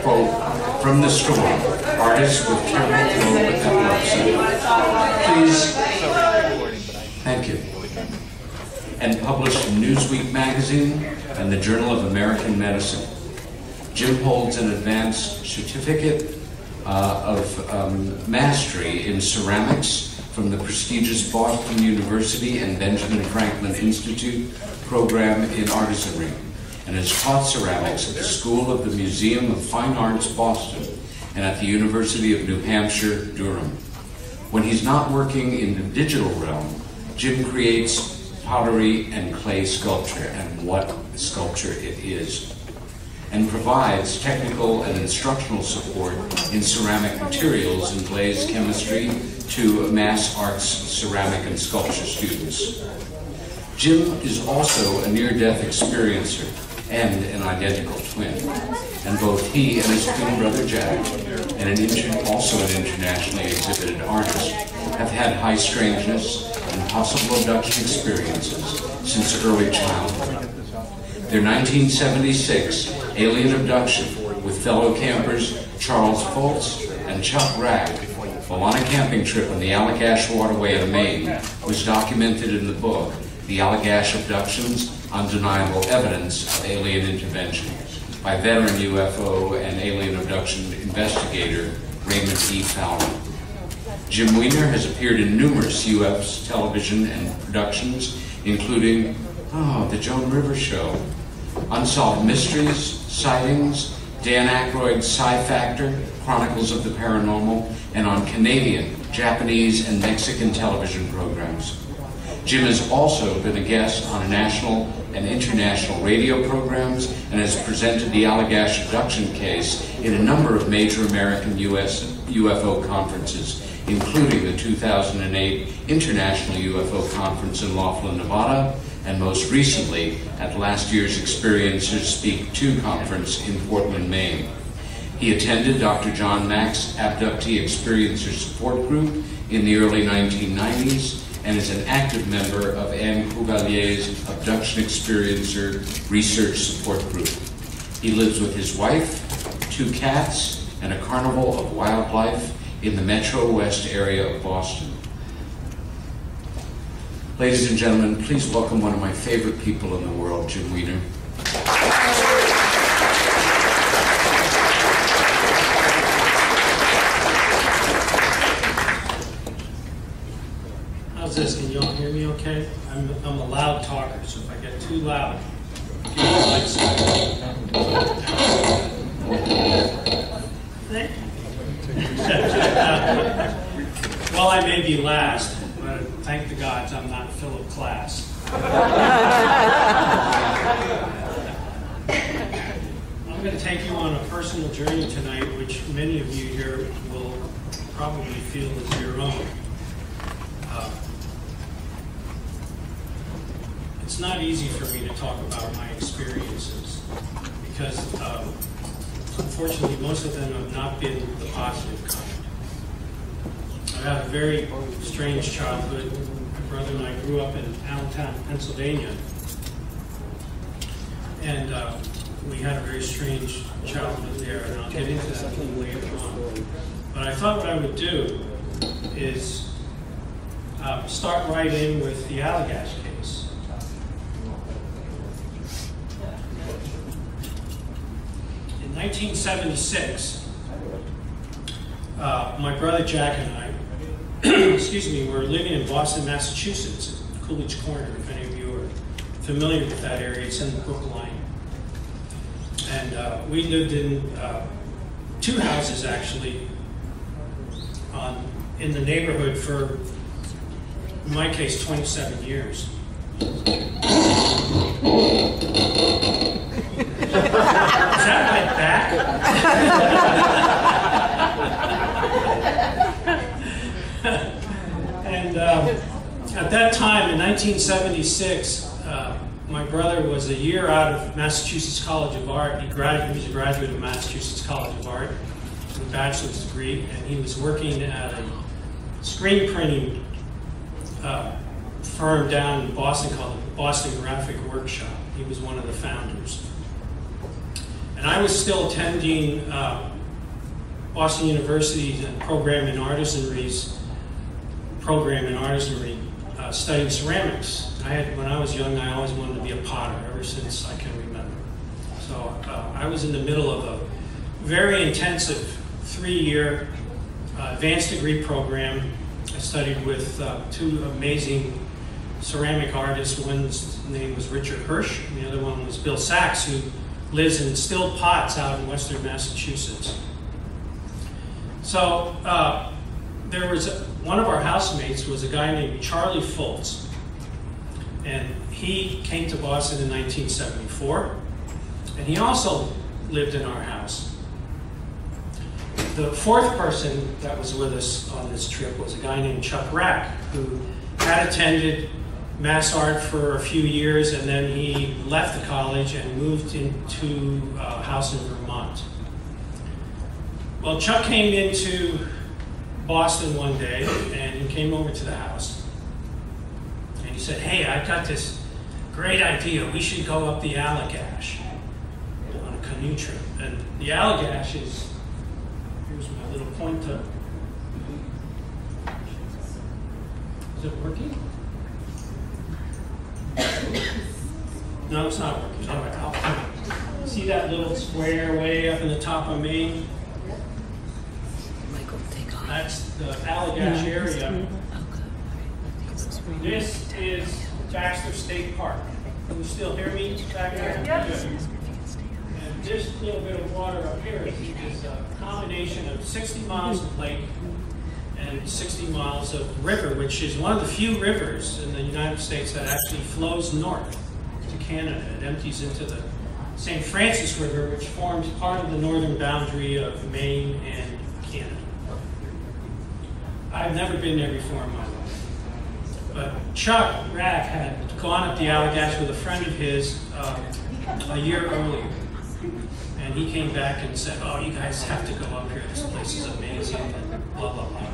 quote, "From the storm, artists with terrible throat with epilepsy." Please, thank you. And published in Newsweek magazine and the Journal of American Medicine. Jim holds an advanced certificate of mastery in ceramics from the prestigious Boston University and Benjamin Franklin Institute program in artisanry, and has taught ceramics at the School of the Museum of Fine Arts, Boston, and at the University of New Hampshire, Durham. When he's not working in the digital realm, Jim creates pottery and clay sculpture, and what sculpture it is, and provides technical and instructional support in ceramic materials and glazed chemistry to mass arts ceramic and sculpture students. Jim is also a near-death experiencer and an identical twin, and both he and his twin brother Jack, and also an internationally exhibited artist, have had high strangeness and possible abduction experiences since early childhood. Their 1976 alien abduction with fellow campers Charles Foltz and Chuck Ragg while on a camping trip on the Allagash Waterway in Maine was documented in the book, The Allagash Abductions, Undeniable Evidence of Alien Intervention, by veteran UFO and alien abduction investigator Raymond E. Fowler. Jim Weiner has appeared in numerous UFO television and productions, including The Joan Rivers Show, Unsolved Mysteries, Sightings, Dan Aykroyd's Sci-Factor, Chronicles of the Paranormal, and on Canadian, Japanese, and Mexican television programs. Jim has also been a guest on national and international radio programs and has presented the Allagash abduction case in a number of major American US UFO conferences, including the 2008 International UFO Conference in Laughlin, Nevada, and most recently at last year's Experiencers Speak 2 conference in Portland, Maine. He attended Dr. John Mack's Abductee Experiencer Support Group in the early 1990s and is an active member of Anne Cougalier's Abduction Experiencer Research Support Group. He lives with his wife, 2 cats, and a carnival of wildlife in the Metro West area of Boston. Ladies and gentlemen, please welcome one of my favorite people in the world, Jim Weiner. How's this? Can you all hear me okay? I'm a loud talker, so if I get too loud, give me a light sign. Well, I may be last, but thank the gods I'm not Philip Class. I'm going to take you on a personal journey tonight, which many of you here will probably feel is your own. It's not easy for me to talk about my experiences because, unfortunately, most of them have not been the positive kind. I had a very strange childhood. My brother and I grew up in Allentown, Pennsylvania, and we had a very strange childhood there, and I'll get into that a little later on. But I thought what I would do is start right in with the Allagash case. In 1976, my brother Jack and I, excuse me, were living in Boston, Massachusetts, at Coolidge Corner, if any of you are familiar with that area. It's in the Brookline. And we lived in 2 houses, actually, in the neighborhood for, in my case, 27 years. Is that my back? And at that time, in 1976, my brother was a year out of Massachusetts College of Art. He was a graduate of Massachusetts College of Art with a bachelor's degree, and he was working at a screen printing firm down in Boston called Boston Graphic Workshop. He was one of the founders. And I was still attending Boston University's program in artisanry, studying ceramics. When I was young, I always wanted to be a potter ever since I can remember. So I was in the middle of a very intensive 3-year advanced degree program. I studied with 2 amazing ceramic artists. One's name was Richard Hirsch, and the other one was Bill Sachs, who lives in still pots out in western Massachusetts. So there was one of our housemates was a guy named Charlie Foltz, and he came to Boston in 1974, and he also lived in our house. The 4th person that was with us on this trip was a guy named Chuck Rack, who had attended Mass Art for a few years, and then he left the college and moved into a house in Vermont. Well, Chuck came into Boston one day, and he came over to the house, and he said, "Hey, I've got this great idea. We should go up the Allagash on a canoe trip." And the Allagash is, here's my little pointer. Is it working? No, it's not working. All right, I'll come. See that little square way up in the top of Maine? That's the Allagash area. This is Baxter State Park. Can you still hear me back there? Yes. And this little bit of water up here is a combination of 60 miles of lake and 60 miles of river, which is one of the few rivers in the United States that actually flows north to Canada. It empties into the St. Francis River, which forms part of the northern boundary of Maine and Canada. I've never been there before in my life. But Chuck Rack had gone up the Allagash with a friend of his a year earlier. And he came back and said, "Oh, you guys have to go up here. This place is amazing," and blah, blah, blah.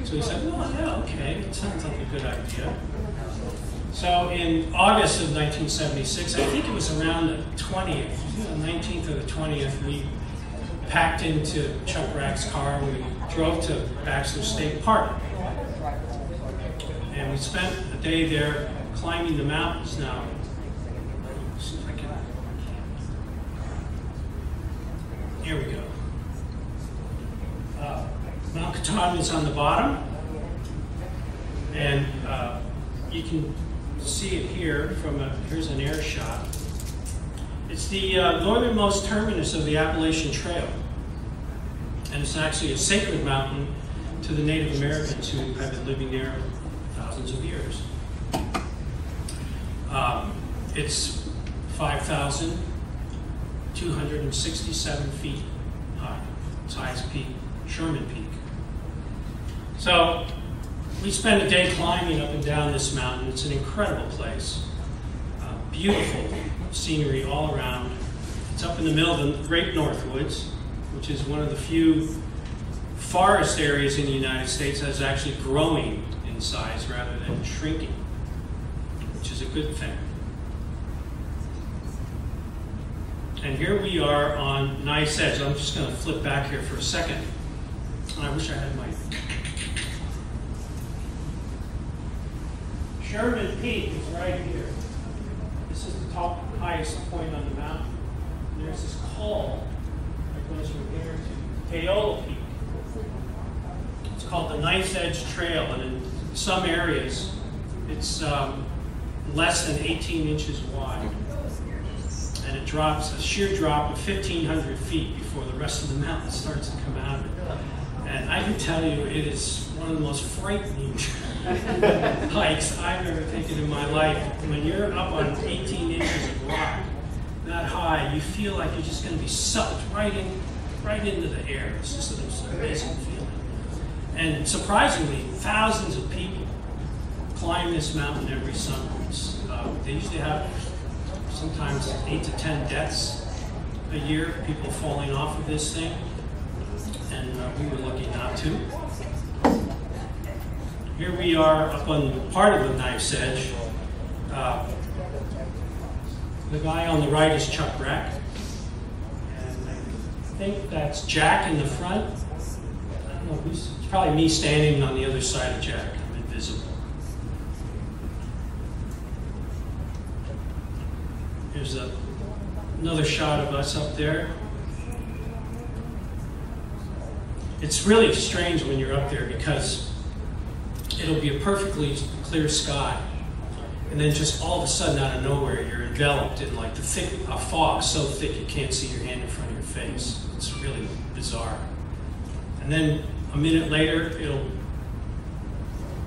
So he said, "Well, yeah, okay. It sounds like a good idea." So in August of 1976, I think it was around the 20th, the 19th or the 20th, we packed into Chuck Rack's car and we drove to Baxter State Park. And we spent a day there climbing the mountains. Now, let's see if I can. Here we go. Mount Katahdin is on the bottom. And you can see it here from here's an air shot. It's the northernmost terminus of the Appalachian Trail. And it's actually a sacred mountain to the Native Americans who have been living there thousands of years. It's 5,267 feet high. Its highest peak, Sherman Peak. So we spent a day climbing up and down this mountain. It's an incredible place. Beautiful scenery all around. It's up in the middle of the Great Northwoods, which is one of the few forest areas in the United States that is actually growing in size rather than shrinking, which is a good thing. And here we are on Knife's Edge. I'm just going to flip back here for a second. I wish I had my... Sherman Peak is right here. This is the top, highest point on the mountain. And there's this col that goes from here to Paola Peak. It's called the Knife's Edge Trail, and in some areas, it's less than 18 inches wide. And it drops, a sheer drop of 1,500 feet before the rest of the mountain starts to come out of it. And I can tell you, it is one of the most frightening hikes I've ever taken in my life. When you're up on 18 inches of rock, that high, you feel like you're just going to be sucked right into the air. It's just an amazing feeling. And surprisingly, thousands of people climb this mountain every summer. They usually have sometimes 8 to 10 deaths a year, people falling off of this thing. And we were lucky not to. Here we are up on part of the Knife's Edge. The guy on the right is Chuck Rack. And think that's Jack in the front. I don't know, it's probably me standing on the other side of Jack. I'm invisible. Here's another shot of us up there. It's really strange when you're up there because it'll be a perfectly clear sky, and then just all of a sudden out of nowhere you're enveloped in like a fog so thick you can't see your hand in front of your face. It's really bizarre. And then a minute later,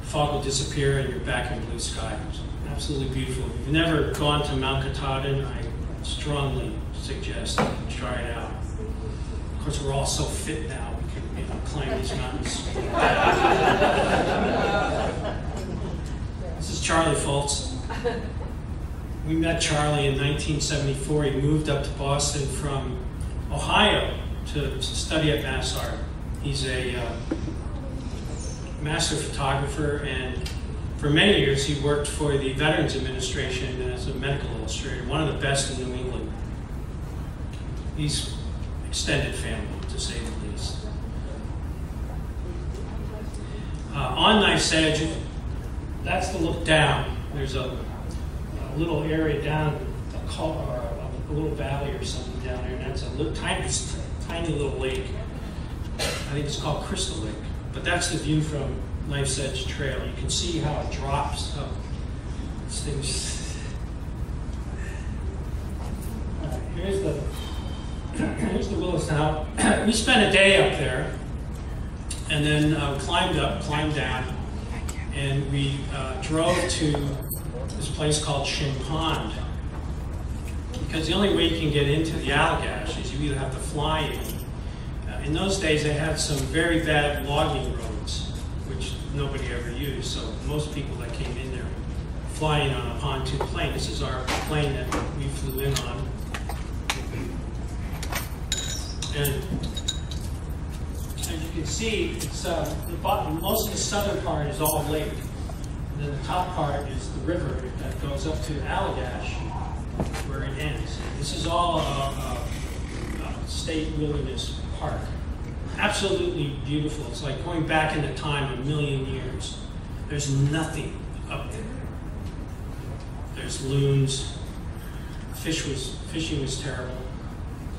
fog will disappear and you're back in blue sky. It's absolutely beautiful. If you've never gone to Mount Katahdin, I strongly suggest try it out. Of course, we're all so fit now. We can climb these mountains. This is Charlie Fultz. We met Charlie in 1974. He moved up to Boston from Ohio to study at Mass Art. He's a master photographer, and for many years he worked for the Veterans Administration as a medical illustrator, one of the best in New England. He's extended family, to say the least. On Knife's Edge, that's the look down. There's a little area down, a little valley or something down there, and that's a tiny little lake. I think it's called Crystal Lake, but that's the view from Knife's Edge Trail. You can see how it drops up. This thing's... Here's the Willis. Now, we spent a day up there, and then climbed down, and we drove to this place called Shin Pond, because the only way you can get into the Allagash is you either have to fly in. In those days, they had some very bad logging roads, which nobody ever used, so most people that came in there flying on a pontoon plane. This is our plane that we flew in on. And as you can see, it's most of the southern part is all lake. And then the top part is the river that goes up to Allagash, where it ends. This is all a state wilderness park. Absolutely beautiful. It's like going back into time a million years. There's nothing up there. There's loons. Fishing was terrible.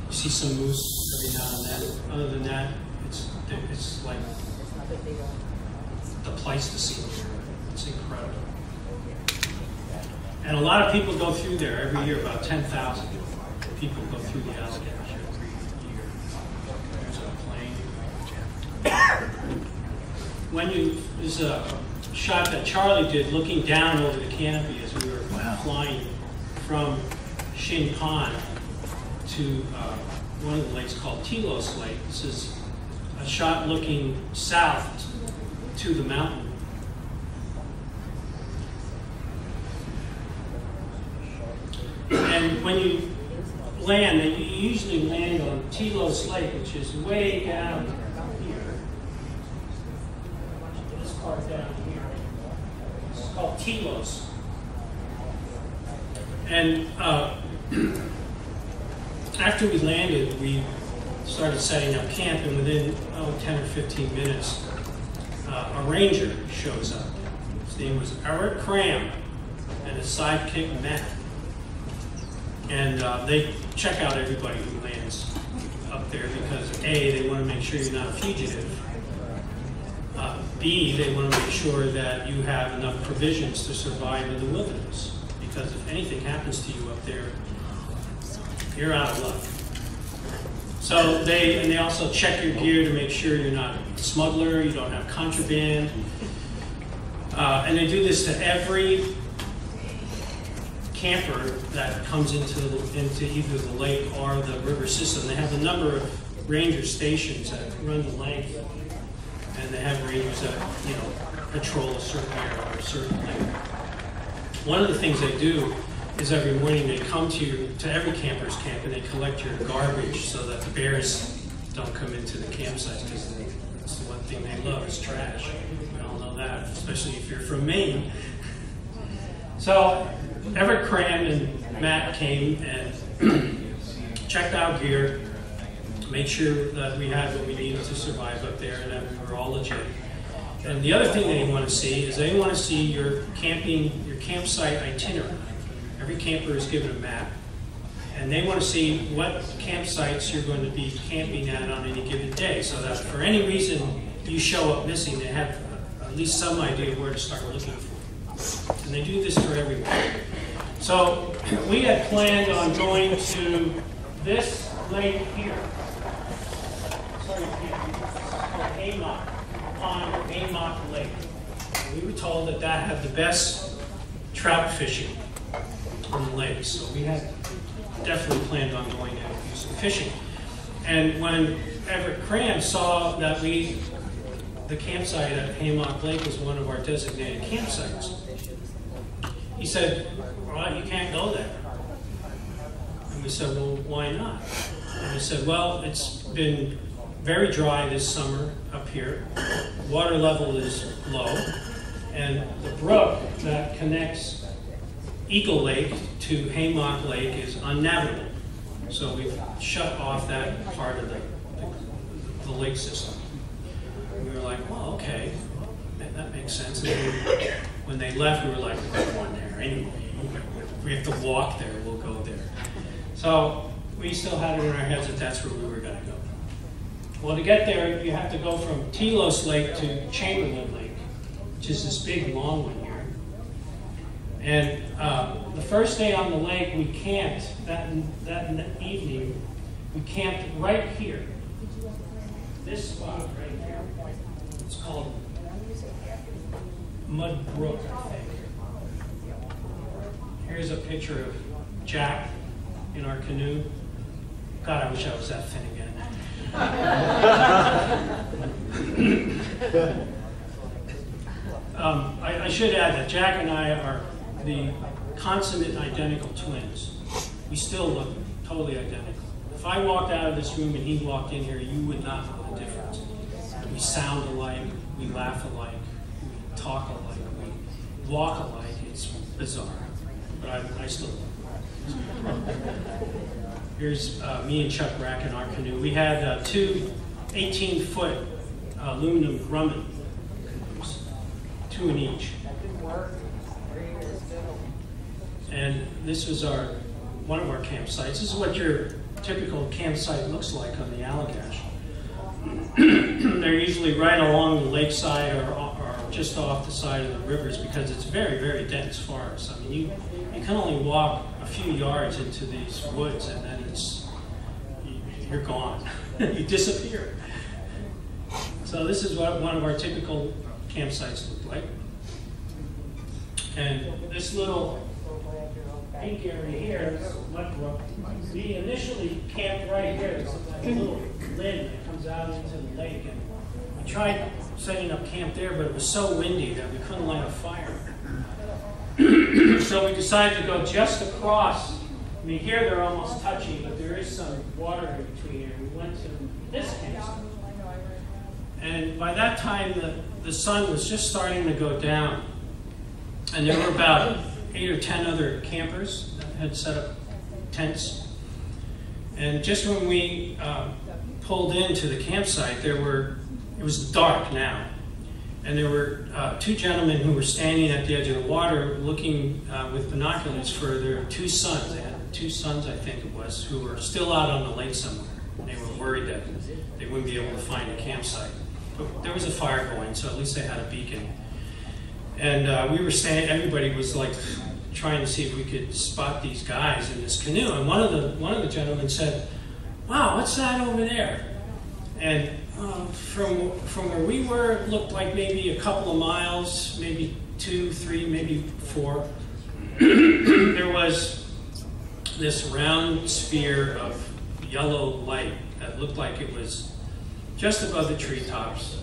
You see some moose every now and then. Other than that, it's like the place to see. It's incredible. And a lot of people go through there every year. About 10,000 people go through the Allagash every year. There's a plane. There's a shot that Charlie did looking down over the canopy as we were flying from Shin Pond to one of the lakes called Telos Lake. This is a shot looking south to the mountain. And when you land, and you usually land on Telos Lake, which is way down here. This part down here. It's called Telos. And after we landed, we started setting up camp, and within 10 or 15 minutes, a ranger shows up. His name was Eric Cram, and his sidekick Matt. And they check out everybody who lands up there because A, they want to make sure you're not a fugitive. B, they want to make sure that you have enough provisions to survive in the wilderness. Because if anything happens to you up there, you're out of luck. So they also check your gear to make sure you're not a smuggler, you don't have contraband. And they do this to every camper that comes into either the lake or the river system. They have a number of ranger stations that run the length, and they have rangers that patrol a certain area or a certain lake. One of the things they do is every morning they come to every camper's camp and they collect your garbage so that the bears don't come into the campsite, because it's the one thing they love is trash. We all know that, especially if you're from Maine. So Everett Cram and Matt came and checked our gear, make sure that we had what we needed to survive up there and that we were all legit. And the other thing they want to see is they want to see your campsite itinerary. Every camper is given a map, and they want to see what campsites you're going to be camping at on any given day, so that for any reason you show up missing, they have at least some idea of where to start looking for. And they do this for everyone. So we had planned on going to this lake here. Sorry, it's called Haymock Pond or Haymock Lake. And we were told that that had the best trout fishing on the lake. So we had definitely planned on going and do some fishing. And when Everett Cram saw that the campsite at Haymock Lake was one of our designated campsites, he said, "Well, you can't go there." And we said, "Well, why not?" And he said, "Well, it's been very dry this summer up here. Water level is low, and the brook that connects Eagle Lake to Haymock Lake is unnavigable. So we've shut off that part of the lake system." And we were like, "Well, okay, that makes sense." And when they left, we were like, "We're going there anyway. We have to walk there, we'll go there." So we still had it in our heads that that's where we were going to go. Well, to get there, you have to go from Telos Lake to Chamberlain Lake, which is this big, long one here. And the first day on the lake, we camped, that evening, we camped right here. This spot right here. It's called Mud Brook, I think. Here's a picture of Jack in our canoe. God, I wish I was that thin again. I should add that Jack and I are the consummate identical twins. We still look totally identical. If I walked out of this room and he walked in here, you would not know the difference. We sound alike, we laugh alike, we talk alike, we walk alike. It's bizarre, but I still love it. Here's me and Chuck Rack in our canoe. We had two 18-foot aluminum Grumman canoes, 2 in each. And this was one of our campsites. This is what your typical campsite looks like on the Allagash. They're usually right along the lakeside or just off the side of the rivers because it's very, very dense forest. I mean, you can only walk a few yards into these woods and then you're gone. You disappear. So this is what one of our typical campsites look like. And this little pink area here is Mud Brook. We initially camped right here. There's like a little lid that comes out into the lake. And we tried setting up camp there, but it was so windy that we couldn't light a fire. So we decided to go just across. I mean, here they're almost touching, but there is some water in between here. We went to this campsite. And by that time, the sun was just starting to go down. And there were about 8 or 10 other campers that had set up tents. And just when we pulled into the campsite, it was dark now. And there were 2 gentlemen who were standing at the edge of the water looking with binoculars for their 2 sons. They had 2 sons, I think it was, who were still out on the lake somewhere. And they were worried that they wouldn't be able to find a campsite. But there was a fire going, so at least they had a beacon. And we were standing, everybody was like trying to see if we could spot these guys in this canoe. And one of the gentlemen said, "Wow, what's that over there?" And from where we were, it looked like maybe a couple of miles, maybe 2, 3, maybe 4. There was this round sphere of yellow light that looked like it was just above the treetops.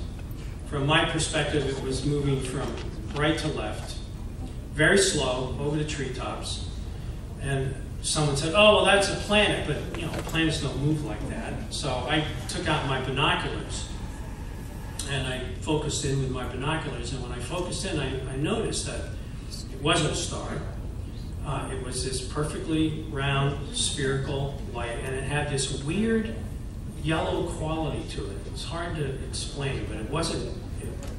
From my perspective, it was moving from right to left, very slow over the treetops. And someone said, "Oh, well, that's a planet," but planets don't move like that. So I took out my binoculars and I focused in with my binoculars. And when I focused in, I noticed that it wasn't a star. It was this perfectly round, spherical light, and it had this weird yellow quality to it. It's hard to explain, but it wasn't.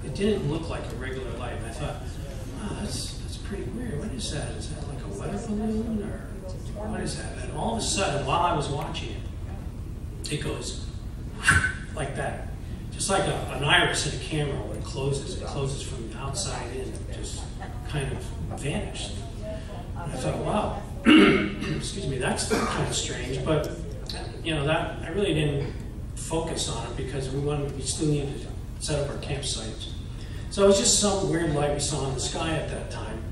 It didn't look like a regular light. And I thought, oh, that's pretty weird. What is that? Is that like a weather balloon or what is that? And all of a sudden, while I was watching it, it goes like that, just like an iris in a camera when it closes. It closes from the outside in. It just kind of vanished. And I thought, wow, excuse me, that's kind of strange. But you know, that I really didn't focus on it because we still needed to set up our campsite. So it was just some weird light we saw in the sky at that time.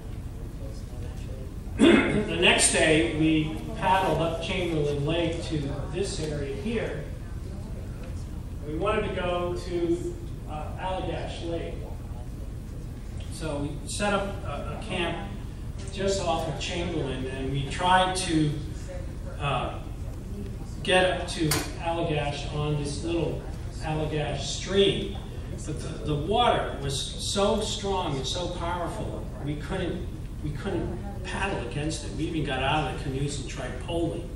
The next day, we paddled up Chamberlain Lake to this area here. We wanted to go to Allagash Lake. So we set up a camp just off of Chamberlain, and we tried to get up to Allagash on this little Allagash stream. But the water was so strong and so powerful, we couldn't paddle against it. We even got out of the canoes and tried poling,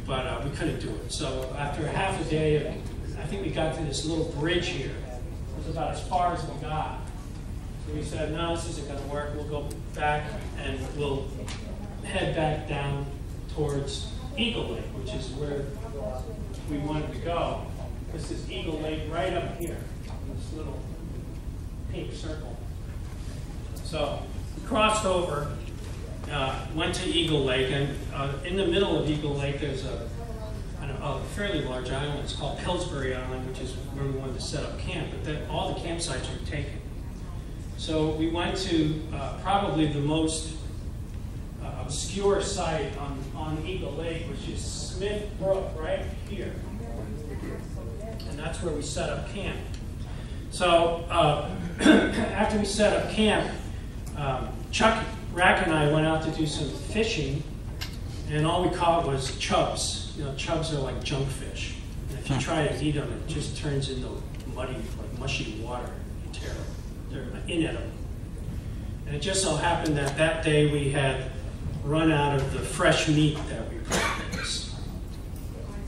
but we couldn't do it. So after half a day, I think we got to this little bridge here. It was about as far as we got. So we said, no, this isn't going to work. We'll go back and we'll head back down towards Eagle Lake, which is where we wanted to go. This is Eagle Lake right up here, this little pink circle. So we crossed over, went to Eagle Lake, and in the middle of Eagle Lake there's a fairly large island. It's called Pillsbury Island, which is where we wanted to set up camp, but then all the campsites were taken. So we went to probably the most obscure site on Eagle Lake, which is Smith Brook, right here. And that's where we set up camp. So after we set up camp, Chuck Rack and I went out to do some fishing, and all we caught was chubs. You know, chubs are like junk fish. And if you try to eat them, it just turns into muddy, like mushy water. They're inedible. And it just so happened that that day we had run out of the fresh meat that we practiced.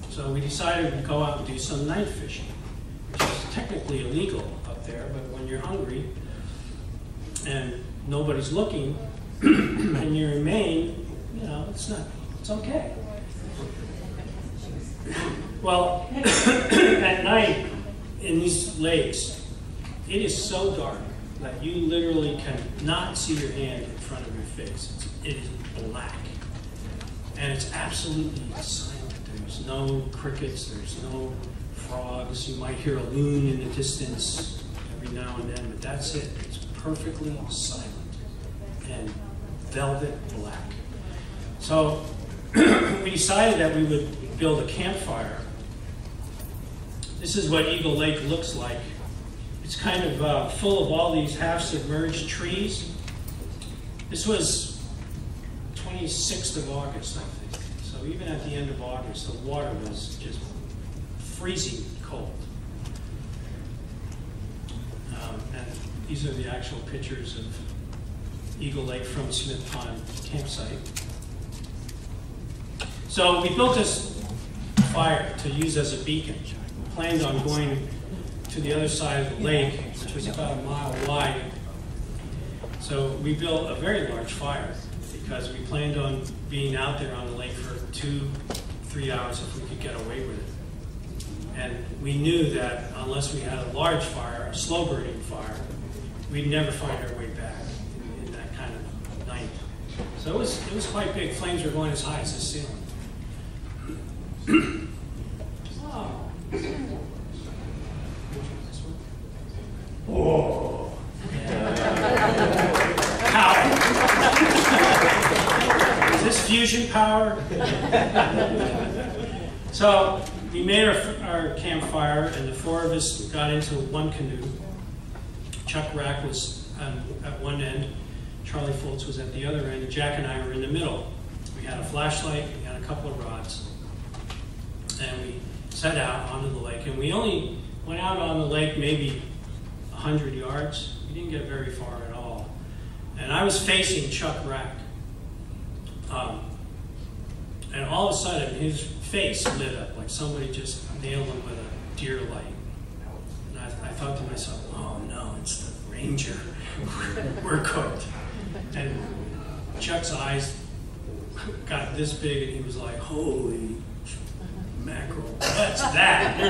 So we decided to go out and do some night fishing, which is technically illegal up there, but when you're hungry and nobody's looking and you're in Maine, you know, it's okay. Well, at night in these lakes, it is so dark that you literally cannot see your hand in front of your face. It is black. And it's absolutely silent. There's no crickets, there's no frogs. You might hear a loon in the distance every now and then, but that's it. It's perfectly silent and velvet black. So we decided that we would build a campfire. This is what Eagle Lake looks like. It's kind of full of all these half-submerged trees. This was 26th of August, I think. So even at the end of August, the water was just freezing cold. And these are the actual pictures of Eagle Lake from Smith Pond campsite. So we built this fire to use as a beacon. We planned on going to the other side of the lake, which was about a mile wide. So we built a very large fire because we planned on being out there on the lake for 2-3 hours if we could get away with it. And we knew that unless we had a large fire, a slow burning fire, we'd never find our way back in that kind of night. So it was quite big. Flames were going as high as the ceiling. Whoa. Power. Is this fusion power? So we made our campfire, and the four of us got into one canoe. Chuck Rack was at one end, Charlie Fultz was at the other end, and Jack and I were in the middle. We had a flashlight, we had a couple of rods, and we set out onto the lake. And we only went out on the lake maybe 100 yards. We didn't get very far at all. And I was facing Chuck Rack. And all of a sudden, his face lit up, like somebody just nailed him with a deer light. And I thought to myself, oh no, it's the ranger. We're cooked. And Chuck's eyes got this big, and he was like, holy mackerel, what's that?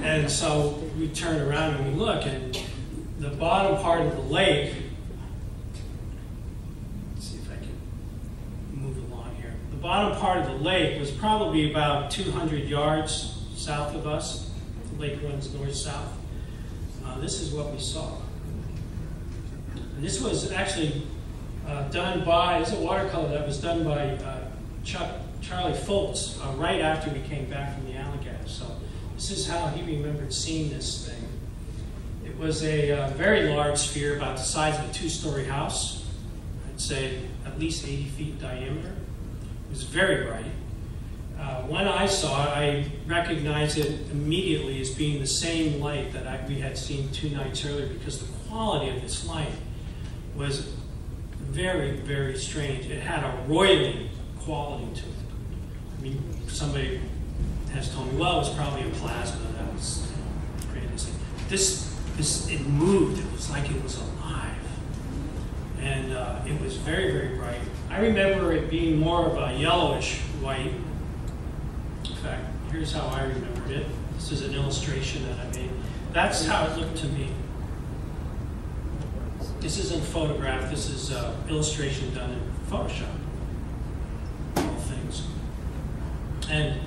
And so we turn around and we look, and the bottom part of the lake, let's see if I can move along here. The bottom part of the lake was probably about 200 yards south of us. The lake runs north-south. This is what we saw. And this was actually done by, this is a watercolor that was done by Charlie Foltz right after we came back from the Allegheny. So this is how he remembered seeing this thing. It was a very large sphere, about the size of a two-story house. I'd say at least 80 feet diameter. It was very bright. When I saw it, I recognized it immediately as being the same light that we had seen 2 nights earlier, because the quality of this light was very, very strange. It had a roiling quality to it. I mean, somebody has told me, well, it was probably a plasma that was creating this. It moved. It was like it was alive. And it was very, very bright. I remember it being more of a yellowish white. In fact, here's how I remembered it. This is an illustration that I made. That's how it looked to me. This isn't a photograph. This is illustration done in Photoshop. All things. And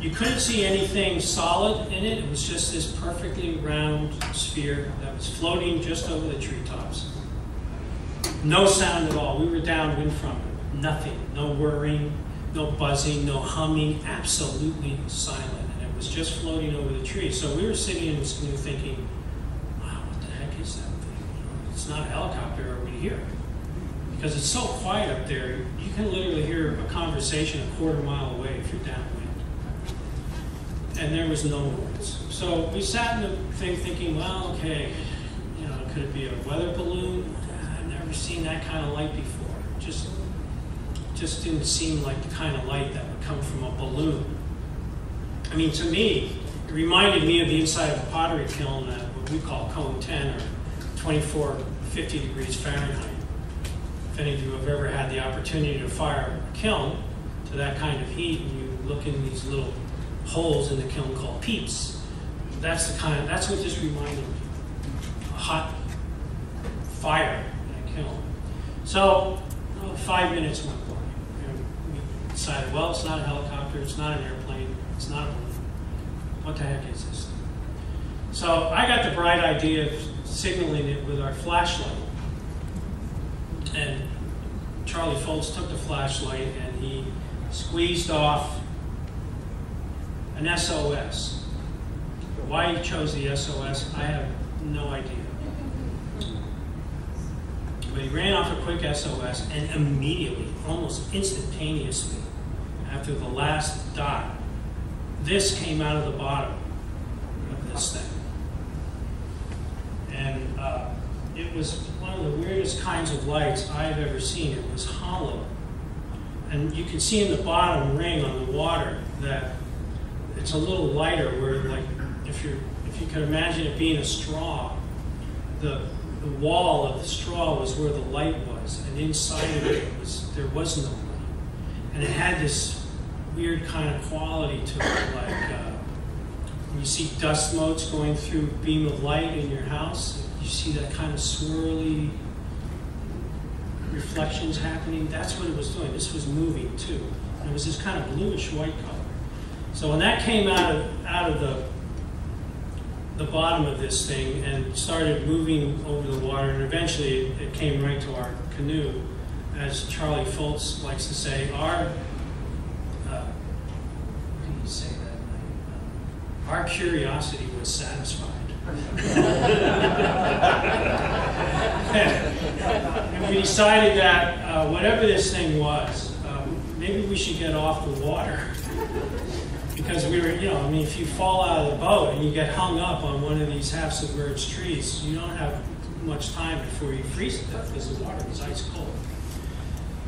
you couldn't see anything solid in it. It was just this perfectly round sphere that was floating just over the treetops. No sound at all. We were downwind from it. Nothing. No whirring, no buzzing, no humming. Absolutely silent. And it was just floating over the trees. So we were sitting in this canoe thinking, wow, what the heck is that thing? It's not a helicopter. Are we here? Because it's so quiet up there, you can literally hear a conversation a quarter mile away if you're downwind. And there was no noise. So we sat in the thing thinking, well, okay, could it be a weather balloon? I've never seen that kind of light before. Just didn't seem like the kind of light that would come from a balloon. I mean, to me, it reminded me of the inside of a pottery kiln at what we call cone 10 or 2450 degrees Fahrenheit. If any of you have ever had the opportunity to fire a kiln to that kind of heat, and you look in these little holes in the kiln called peeps, that's what this reminded me of. A hot fire in a kiln. So 5 minutes went by. We decided, well, it's not a helicopter, it's not an airplane, it's not a balloon. What the heck is this? So I got the bright idea of signaling it with our flashlight. And Charlie Foltz took the flashlight and he squeezed off an SOS. Why he chose the SOS, I have no idea. But he ran off a quick SOS, and immediately, almost instantaneously, after the last dot, this came out of the bottom of this thing. And it was one of the weirdest kinds of lights I've ever seen. It was hollow. And you can see in the bottom ring on the water that it's a little lighter, where, like, if you could imagine it being a straw, the wall of the straw was where the light was, and inside of it there was no light. And it had this weird kind of quality to it, like when you see dust motes going through a beam of light in your house, you see that kind of swirly reflections happening. That's what it was doing. This was moving too. And it was this kind of bluish white color. So when that came out of the bottom of this thing and started moving over the water, and eventually it came right to our canoe, as Charlie Foltz likes to say, our our curiosity was satisfied. And we decided that whatever this thing was, maybe we should get off the water. Because we were, I mean, if you fall out of the boat and you get hung up on one of these half-submerged trees, you don't have much time before you freeze to death because the water was ice cold.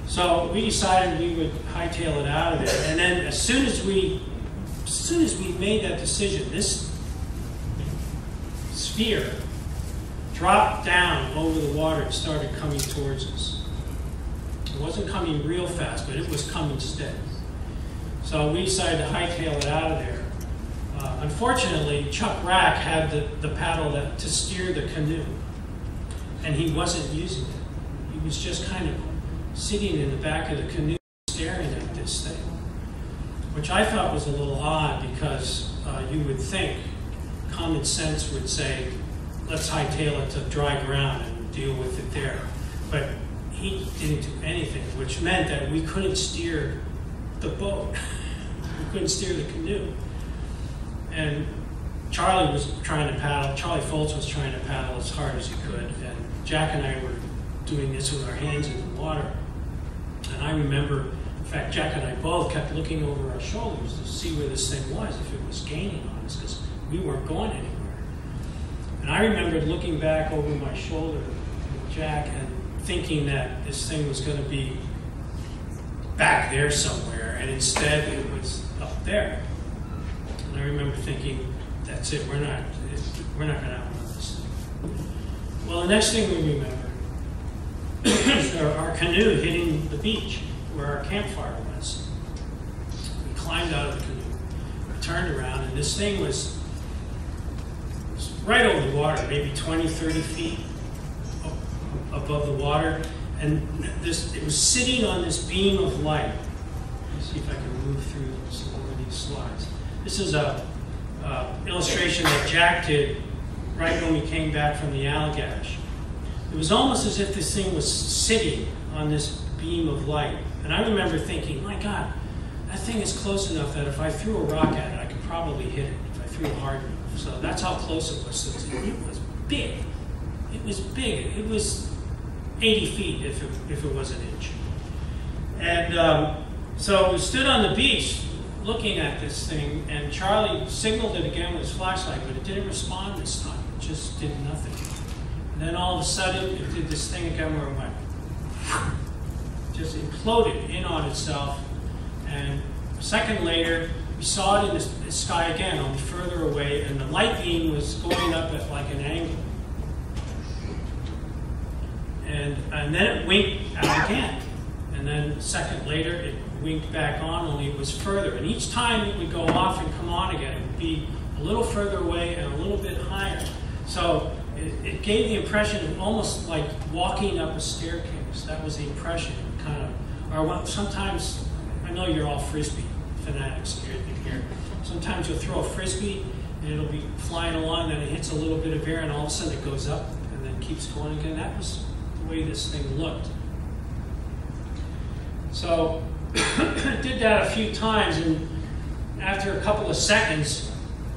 So we decided we would hightail it out of there. And then as soon as we made that decision, this sphere dropped down over the water and started coming towards us. It wasn't coming real fast, but it was coming steady. So we decided to hightail it out of there. Unfortunately, Chuck Rack had the paddle to steer the canoe, and he wasn't using it. He was just kind of sitting in the back of the canoe staring at this thing, which I thought was a little odd because you would think common sense would say, let's hightail it to dry ground and deal with it there. But he didn't do anything, which meant that we couldn't steer the boat. We couldn't steer the canoe. And Charlie was trying to paddle, Charlie Foltz was trying to paddle as hard as he could, and Jack and I were doing this with our hands in the water. And I remember, in fact, Jack and I both kept looking over our shoulders to see where this thing was, if it was gaining on us, because we weren't going anywhere. And I remember looking back over my shoulder at Jack and thinking that this thing was going to be back there somewhere, and instead it was up there. And I remember thinking, that's it, we're not going to outrun this thing. Well, the next thing we remember is our canoe hitting the beach where our campfire was. We climbed out of the canoe, we turned around, and this thing was right over the water, maybe 20, 30 feet above the water. And it was sitting on this beam of light. Let me see if I can move through some more of these slides. This is a illustration that Jack did right when we came back from the Allagash. It was almost as if this thing was sitting on this beam of light. And I remember thinking, my God, that thing is close enough that if I threw a rock at it, I could probably hit it if I threw it hard enough. So that's how close it was. So it was big. It was big. It was 80 feet if it was an inch. And so we stood on the beach looking at this thing, and Charlie signaled it again with his flashlight, but it didn't respond this time. It just did nothing. And then all of a sudden, it did this thing again where it went, just imploded in on itself. And a second later, we saw it in the sky again, only further away, and the light beam was going up at like an angle. And then it winked out again. And then a second later, it winked back on, only it was further. And each time it would go off and come on again, it would be a little further away and a little bit higher. So it gave the impression of almost like walking up a staircase. That was the impression, kind of. Or sometimes, I know you're all Frisbee fanatics here. Sometimes you'll throw a Frisbee and it'll be flying along, then it hits a little bit of air and all of a sudden it goes up and then keeps going again. That was the way this thing looked. So it did that a few times, and after a couple of seconds,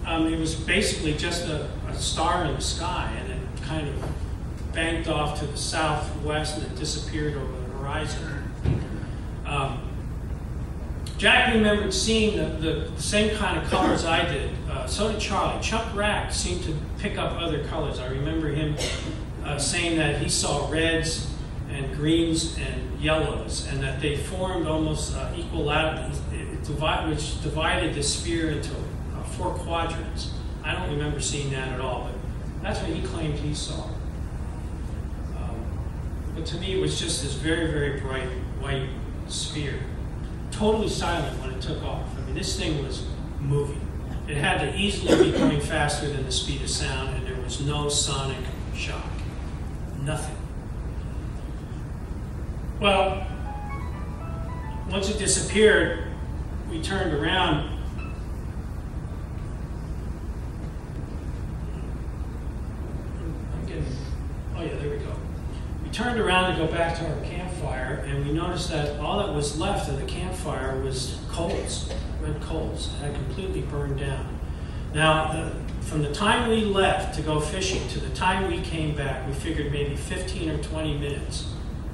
it was basically just a star in the sky, and it kind of banked off to the southwest and it disappeared over the horizon. Jack remembered seeing the same kind of colors I did. So did Charlie. Chuck Rack seemed to pick up other colors. I remember him saying that he saw reds and greens and yellows, and that they formed almost equilaterally, which divided the sphere into 4 quadrants. I don't remember seeing that at all, but that's what he claimed he saw. But to me, it was just this very, very bright white sphere. Totally silent when it took off. I mean, this thing was moving. It had to easily be going faster than the speed of sound, and there was no sonic shock. Nothing. Well, once it disappeared, we turned around. Oh yeah, there we go. We turned around to go back to our campfire, and we noticed that all that was left of the campfire was coals, red coals. It had completely burned down. Now, from the time we left to go fishing to the time we came back, we figured maybe 15 or 20 minutes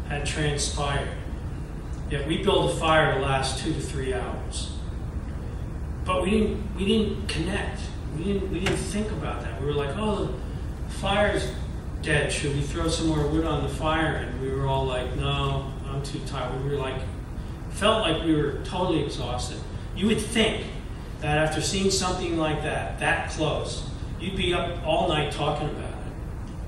had transpired. Yet we built a fire to last 2 to 3 hours. But we didn't connect. We didn't think about that. We were like, oh, the fire's dead. Should we throw some more wood on the fire? And we were all like, no, I'm too tired. We were like, felt like we were totally exhausted. You would think that after seeing something like that close, you'd be up all night talking about it.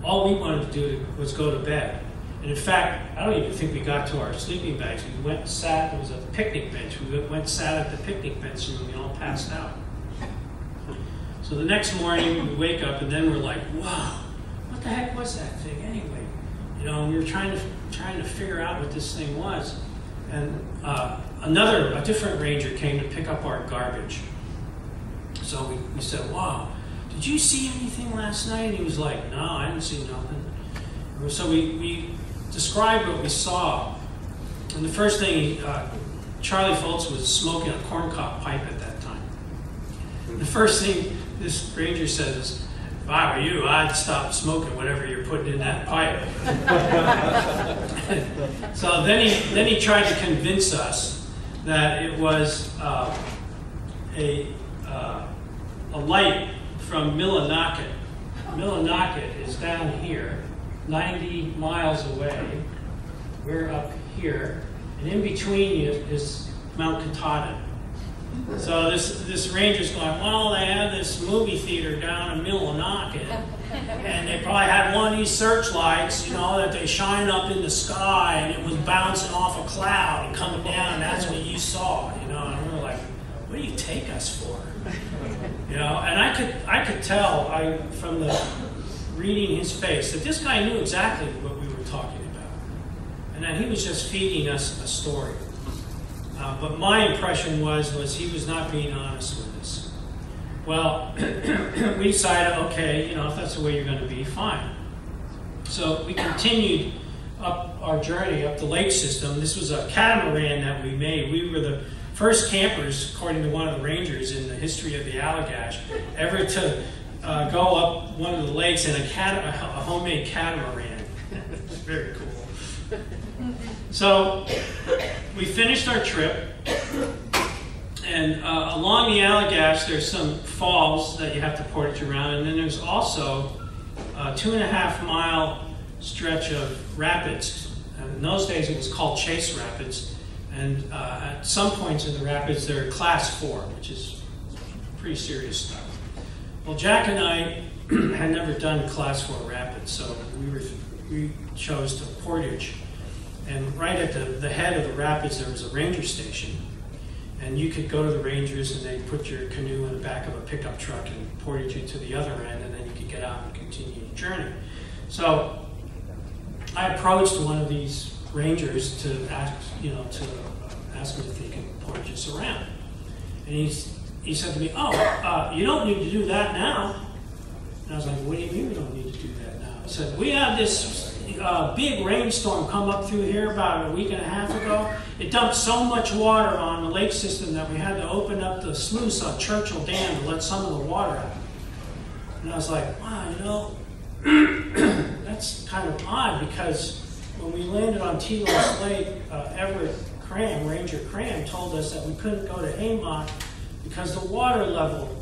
All we wanted to do was go to bed. And in fact, I don't even think we got to our sleeping bags. We went and sat, it was a picnic bench. We went and sat at the picnic bench and we all passed out. So the next morning we wake up and then we're like, wow, what the heck was that thing anyway? You know, we were trying to figure out what this thing was. And a different ranger came to pick up our garbage. So we said, wow, did you see anything last night? And he was like, no, I didn't see nothing. So we described what we saw. And the first thing, Charlie Foltz was smoking a corncob pipe at that time. The first thing this ranger said is, if I were you, I'd stop smoking whatever you're putting in that pipe. So then he tried to convince us that it was a light from Millinocket. Millinocket is down here, 90 miles away. We're up here, and in between you is Mount Katahdin. So this ranger's going, well, they had this movie theater down in Millinocket, and they probably had one of these searchlights, you know, that they shine up in the sky, and it was bouncing off a cloud and coming down, and that's what you saw, you know. And we were like, what do you take us for? You know, and I could tell from the reading his face that this guy knew exactly what we were talking about, and that he was just feeding us a story. But my impression was he was not being honest with us. Well, we decided, okay, you know, if that's the way you're going to be, fine. So we continued up our journey up the lake system. This was a catamaran that we made. We were the first campers, according to one of the rangers in the history of the Allagash, ever to go up one of the lakes in a homemade catamaran. It's very cool. So we finished our trip, and along the Allagash there's some falls that you have to portage around, and then there's also a 2.5 mile stretch of rapids. In those days it was called Chase Rapids, and at some points in the rapids they're class 4, which is pretty serious stuff. Well, Jack and I had never done class 4 rapids, so we chose to portage. And right at the head of the rapids, there was a ranger station. And you could go to the rangers, and they'd put your canoe in the back of a pickup truck and portage you to the other end, and then you could get out and continue your journey. So I approached one of these rangers to ask him if he could portage us around. And he said to me, oh, you don't need to do that now. And I was like, what do you mean we don't need to do that now? He said, we have this big rainstorm come up through here about a week and a half ago. It dumped so much water on the lake system that we had to open up the sluice on Churchill Dam to let some of the water out. And I was like, wow, you know, that's kind of odd, because when we landed on Telos Lake, Everett Cram, Ranger Cram, told us that we couldn't go to Haymock because the water level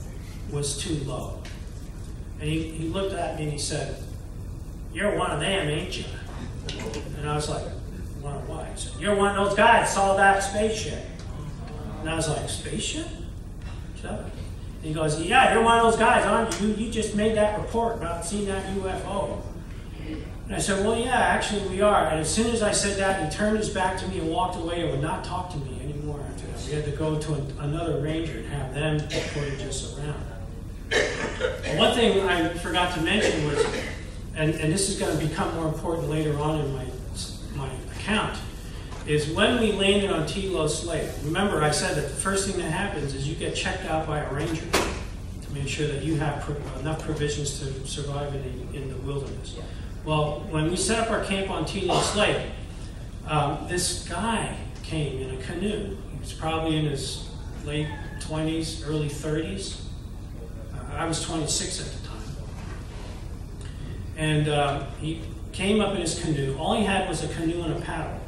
was too low. And he looked at me and he said, you're one of them, ain't you? And I was like, one of what? He said, you're one of those guys that saw that spaceship. And I was like, spaceship? And he goes, yeah, you're one of those guys, aren't you? You just made that report about seeing that UFO. And I said, well, yeah, actually we are. And as soon as I said that, he turned his back to me and walked away and would not talk to me anymore after that. We had to go to another ranger and have them portage us around. One thing I forgot to mention was, and this is going to become more important later on in my account, is when we landed on Telos Lake. Remember, I said that the first thing that happens is you get checked out by a ranger to make sure that you have enough provisions to survive in the wilderness. Well, when we set up our camp on Telos Lake, this guy came in a canoe. He was probably in his late 20s, early 30s. I was 26 at the time. And he came up in his canoe. All he had was a canoe and a paddle.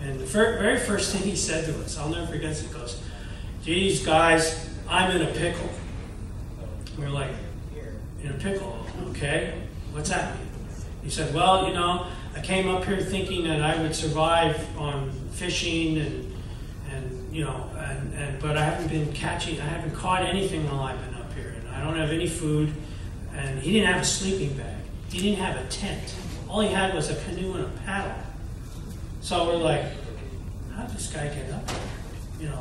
And the very first thing he said to us, I'll never forget this, he goes, geez, guys, I'm in a pickle. We were like, in a pickle? Okay, what's that mean? He said, well, you know, I came up here thinking that I would survive on fishing and but I haven't caught anything while I've been up here, and I don't have any food. And he didn't have a sleeping bag. He didn't have a tent. All he had was a canoe and a paddle. So we're like, how did this guy get up here?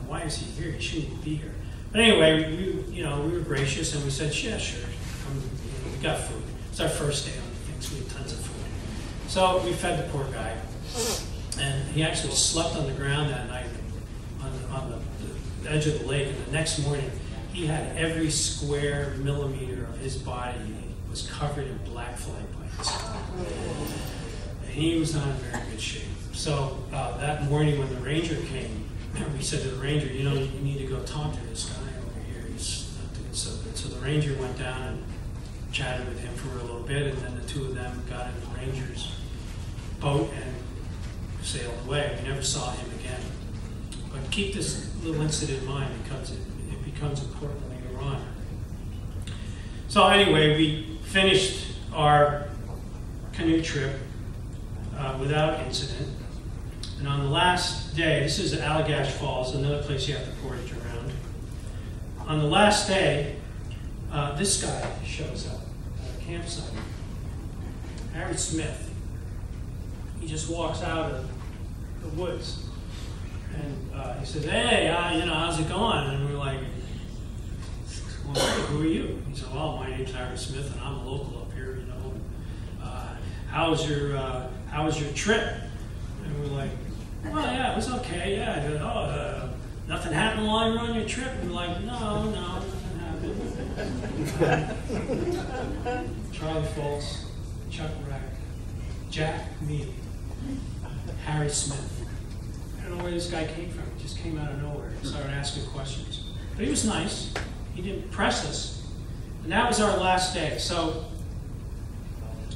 Why is he here? He shouldn't be here. But anyway, we were gracious and we said, yeah, sure. We got food. It's our first day on the thing, so we had tons of food. So we fed the poor guy, and he actually slept on the ground that night on the edge of the lake. And the next morning, he had every square millimeter of his body was covered in black fly bites. And he was not in very good shape. So that morning when the ranger came, we said to the ranger, you need to go talk to this guy over here. He's not doing so good. So the ranger went down and chatted with him for a little bit, and then the two of them got in the ranger's boat and sailed away. We never saw him again. But keep this little incident in mind because it becomes important later on. So anyway, we finished our canoe trip without incident. And on the last day, this is Allagash Falls, another place you have to portage around. On the last day, this guy shows up at a campsite. Harry Smith. He just walks out of the woods. And he says, hey, how's it going? And we're like, well, who are you? He said, well, my name's Harry Smith, and I'm a local up here, How was your trip? And we're like, well, yeah, it was okay, yeah. He goes, nothing happened while you were on your trip? And we're like, no, nothing happened. Charlie Foltz, Chuck Rack, Jack Mead, Harry Smith. I don't know where this guy came from. He just came out of nowhere. He started asking questions. But he was nice. He didn't press us. And that was our last day. So